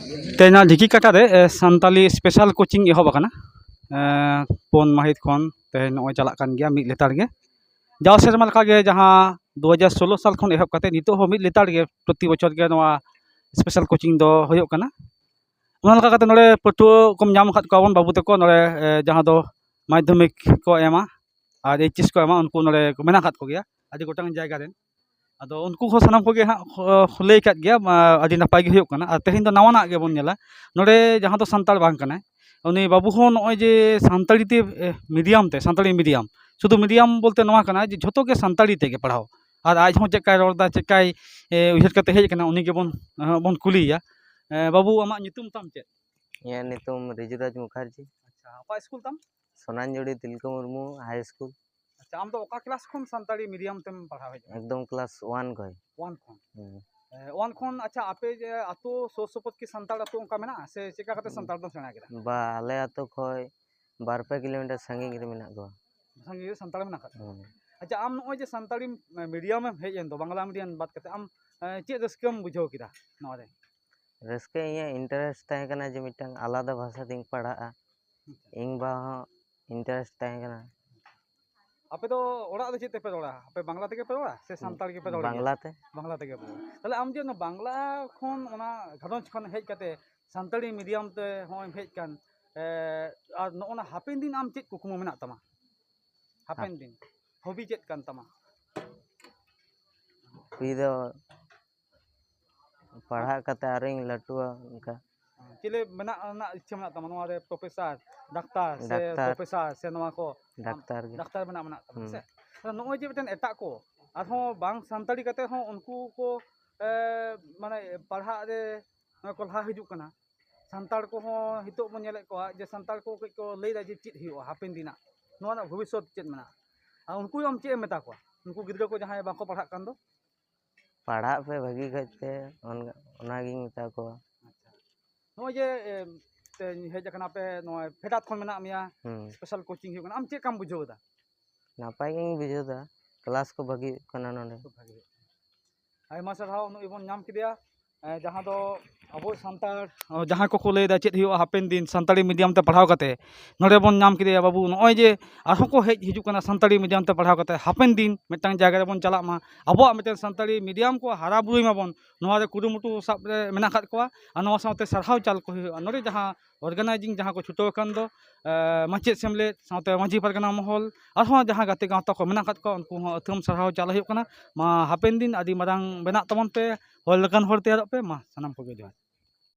तेना ढिकी काटा रे सानताली स्पेशल कोचिंग एहब आकाना पुन माहित खन ते नॉय चला कान गया मिद लेतार गे जाव सेरमा लेका गे जहां 2016 साल खन एहब काते नितो हो मिद लेतार गे प्रति बछर गे नवा स्पेशल कोचिंग दो होयोग काना ओना लेका काते नोडे पटुआ कम नाम खात कोबन बाबू तको नोडे जहां दो माध्यमिक को एमा और एचएस को एमा उनको नोडे मेना खात को गया आदि गोटांग जायगा रेन अदो उनको हो सनाम को गे हां लई कात गया आदि नपाय गे होयोग काना और तेहिन दो नवाना गे बोन नेला नोडे जहां दो संताल बांग काना उनी बाबू हो नॉय जे सानताली ते मीडियम ते सानताली मीडियम शुधु मीडियम बोलते नवा काना जे झोतो गे सानताली ते गे पढ़ाओ और आज हो चेकाय रोडा चेकाय उहर कते हेज काना उनी गे बोन कुलिया बाबू आमा नितुम ताम चे या नितुम रिजुराज मुखर्जी। अच्छा apa स्कूल ताम सोनांजोड़ी तिलका मुर्मू हाई स्कूल। अच्छा आम तो ओका क्लास खन सानताली मीडियम तेम पढ़ाव हेज एकदम क्लास 1 खय 1 खन 1 खन अच्छा आपे जे आतो सोर सपत की सानताल आतो उनका मेना से चेका कते सानताल दम सेना केदा बा आले आतो खय 2-2 किलोमीटर संगिंग रे मेना गो संगी सानताल मेना का अच्छा आम नॉय जे सानताली मीडियम में हेज एन दो बांग्ला मीडियम बात कते आम चे रस्कम बुझाव केदा नवा रे रस्के ये इंटरेस्ट तहे कना जे मिटंग आलादा भाषा दिंग पढ़ा इंग बा इंटरेस्ट तहे कना आपे तो ओड़ा दो चेते पे रोड़ा आपे बांग्ला तेगे पे रोड़ा से सानताल के पे रोड़ा बांग्ला तेगे पे ताले आम जे बांग्ला खन ओना घरंज खन हेज कते सानताली मीडियम ते होय हेज कान और नोना हापेन दिन आम चेत कुकुमो मेना तमा हापेन दिन हॉबी चेत कान तमा पीदो पढ़ा कते आरिंग लटुआ उनका चिले मेना ना इच्छा मेना तमा नोआ रे प्रोफेसर डाक्टर से प्रोफेसर से नोआ को डाक्टर मेना मेना तमा से नोय जे बेटन एटा को आरो बांग सानताली कते हो उनको को माने पढ़ा रे कोल्हा हिजुक कना सानताल को हो हितो बन नेले को जे सानताल को लई दा जे चित हियो हापेन दिना नोआ ना भविष्य चित मेना आ उनको हम चे मेता को उनको गिद्रो को जहां बाको पढ़ा कान दो पढ़ा पे भगी गते ओनागिंग मेता को नोय जे हेज कना पे नोय फेडात खन मेना मिया स्पेशल कोचिंग हियो कना आम चे काम बुझो दा नापाय गिंग बुझो दा क्लास को भगी कना नोने आयमा सरहाव नु इबन नाम किदिया जहां दो अब सानताल जहां को लैदा चेत हियो हापेन दिन सानताली मीडियम ते पढ़ाव कते नोडे बन नाम किदिया बाबू नॉय जे आरो को हेज हिजु कना सानताली मीडियम ते पढ़ाव कते हापेन दिन मिटांग जायगा रे बन चला मा अब मिटन सानताली मीडियम को हारा बुरुई माबन नोआ रे कुरुमुटु सब रे मेना खात कोआ आ नोआ साथे सरहाव चाल को हियो नोडे जहां ऑर्गेनाइजिंग जहां को छुटो कान दो माचेत सेमले साथे मांझी परगना महल आरो जहां गाते गावता को मेना खात को उनको हो अथम सरहाव चाल हियो कना मा हापेन दिन आदि मारांग बेना तमन पे होल लकन होर तैयार पे मा सनम को जोहार।